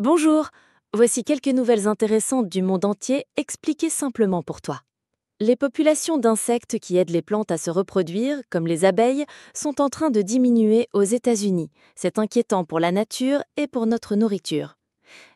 Bonjour, voici quelques nouvelles intéressantes du monde entier expliquées simplement pour toi. Les populations d'insectes qui aident les plantes à se reproduire, comme les abeilles, sont en train de diminuer aux États-Unis. C'est inquiétant pour la nature et pour notre nourriture.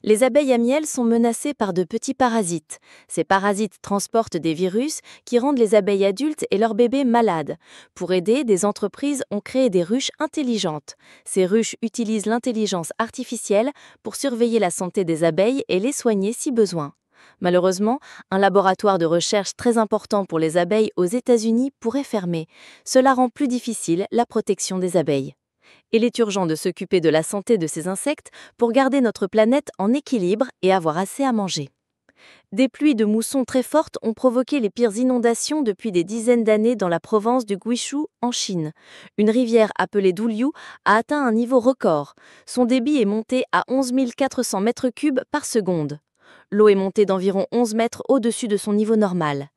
Les abeilles à miel sont menacées par de petits parasites. Ces parasites transportent des virus qui rendent les abeilles adultes et leurs bébés malades. Pour aider, des entreprises ont créé des ruches intelligentes. Ces ruches utilisent l'intelligence artificielle pour surveiller la santé des abeilles et les soigner si besoin. Malheureusement, un laboratoire de recherche très important pour les abeilles aux États-Unis pourrait fermer. Cela rend plus difficile la protection des abeilles. Il est urgent de s'occuper de la santé de ces insectes pour garder notre planète en équilibre et avoir assez à manger. Des pluies de mousson très fortes ont provoqué les pires inondations depuis des dizaines d'années dans la province du Guizhou, en Chine. Une rivière appelée Duliu a atteint un niveau record. Son débit est monté à 11 400 mètres cubes par seconde. L'eau est montée d'environ 11 mètres au-dessus de son niveau normal.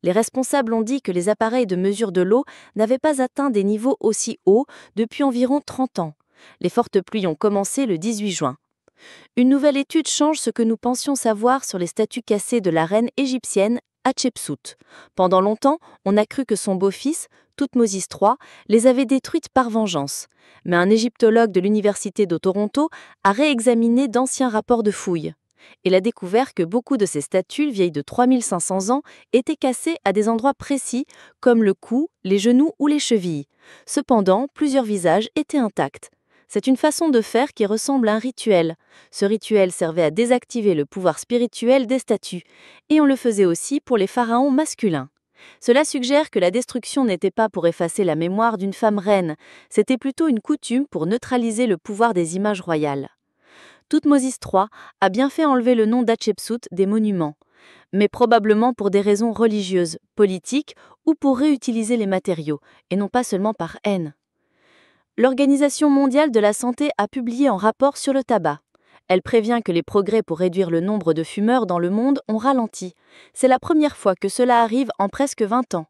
Les responsables ont dit que les appareils de mesure de l'eau n'avaient pas atteint des niveaux aussi hauts depuis environ 30 ans. Les fortes pluies ont commencé le 18 juin. Une nouvelle étude change ce que nous pensions savoir sur les statues cassées de la reine égyptienne Hatshepsut. Pendant longtemps, on a cru que son beau-fils, Thoutmôsis III, les avait détruites par vengeance. Mais un égyptologue de l'université de Toronto a réexaminé d'anciens rapports de fouilles. Il a découvert que beaucoup de ces statues vieilles de 3500 ans étaient cassées à des endroits précis, comme le cou, les genoux ou les chevilles. Cependant, plusieurs visages étaient intacts. C'est une façon de faire qui ressemble à un rituel. Ce rituel servait à désactiver le pouvoir spirituel des statues, et on le faisait aussi pour les pharaons masculins. Cela suggère que la destruction n'était pas pour effacer la mémoire d'une femme reine, c'était plutôt une coutume pour neutraliser le pouvoir des images royales. Thoutmôsis III a bien fait enlever le nom d'Hatshepsut des monuments, mais probablement pour des raisons religieuses, politiques ou pour réutiliser les matériaux, et non pas seulement par haine. L'Organisation mondiale de la santé a publié un rapport sur le tabac. Elle prévient que les progrès pour réduire le nombre de fumeurs dans le monde ont ralenti. C'est la première fois que cela arrive en presque 20 ans.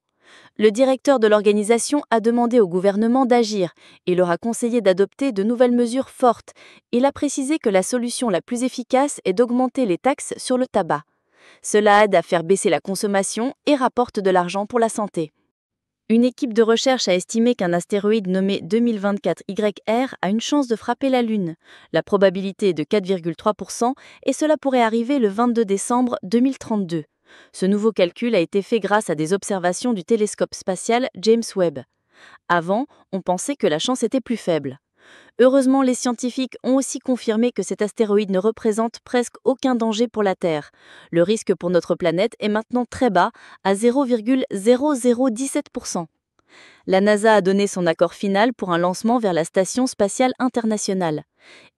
Le directeur de l'organisation a demandé au gouvernement d'agir et leur a conseillé d'adopter de nouvelles mesures fortes. Il a précisé que la solution la plus efficace est d'augmenter les taxes sur le tabac. Cela aide à faire baisser la consommation et rapporte de l'argent pour la santé. Une équipe de recherche a estimé qu'un astéroïde nommé 2024 YR a une chance de frapper la Lune. La probabilité est de 4,3% et cela pourrait arriver le 22 décembre 2032. Ce nouveau calcul a été fait grâce à des observations du télescope spatial James Webb. Avant, on pensait que la chance était plus faible. Heureusement, les scientifiques ont aussi confirmé que cet astéroïde ne représente presque aucun danger pour la Terre. Le risque pour notre planète est maintenant très bas, à 0,0017%. La NASA a donné son accord final pour un lancement vers la Station spatiale internationale.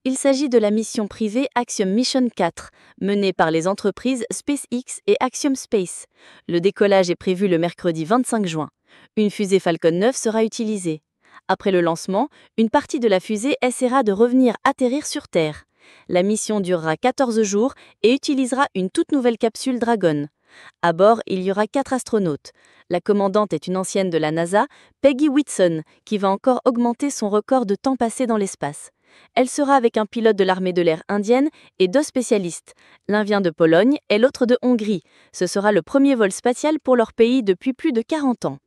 Il s'agit de la mission privée Axiom Mission 4, menée par les entreprises SpaceX et Axiom Space. Le décollage est prévu le mercredi 25 juin. Une fusée Falcon 9 sera utilisée. Après le lancement, une partie de la fusée essaiera de revenir atterrir sur Terre. La mission durera 14 jours et utilisera une toute nouvelle capsule Dragon. À bord, il y aura 4 astronautes. La commandante est une ancienne de la NASA, Peggy Whitson, qui va encore augmenter son record de temps passé dans l'espace. Elle sera avec un pilote de l'armée de l'air indienne et 2 spécialistes. L'un vient de Pologne et l'autre de Hongrie. Ce sera le premier vol spatial pour leur pays depuis plus de 40 ans.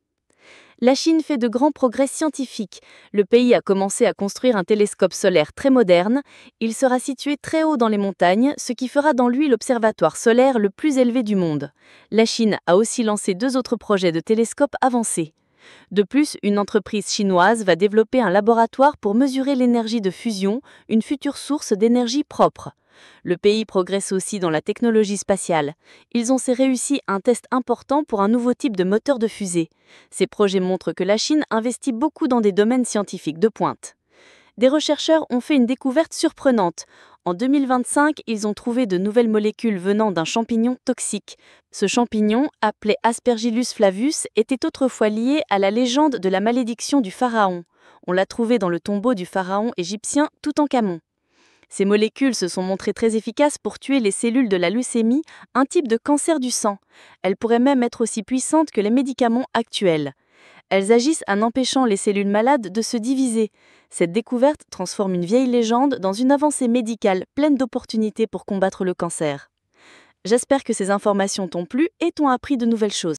La Chine fait de grands progrès scientifiques. Le pays a commencé à construire un télescope solaire très moderne. Il sera situé très haut dans les montagnes, ce qui fera dans lui l'observatoire solaire le plus élevé du monde. La Chine a aussi lancé 2 autres projets de télescopes avancés. De plus, une entreprise chinoise va développer un laboratoire pour mesurer l'énergie de fusion, une future source d'énergie propre. Le pays progresse aussi dans la technologie spatiale. Ils ont réussi un test important pour un nouveau type de moteur de fusée. Ces projets montrent que la Chine investit beaucoup dans des domaines scientifiques de pointe. Des chercheurs ont fait une découverte surprenante. En 2025, ils ont trouvé de nouvelles molécules venant d'un champignon toxique. Ce champignon, appelé Aspergillus flavus, était autrefois lié à la légende de la malédiction du pharaon. On l'a trouvé dans le tombeau du pharaon égyptien Toutankhamon. Ces molécules se sont montrées très efficaces pour tuer les cellules de la leucémie, un type de cancer du sang. Elles pourraient même être aussi puissantes que les médicaments actuels. Elles agissent en empêchant les cellules malades de se diviser. Cette découverte transforme une vieille légende dans une avancée médicale pleine d'opportunités pour combattre le cancer. J'espère que ces informations t'ont plu et t'ont appris de nouvelles choses.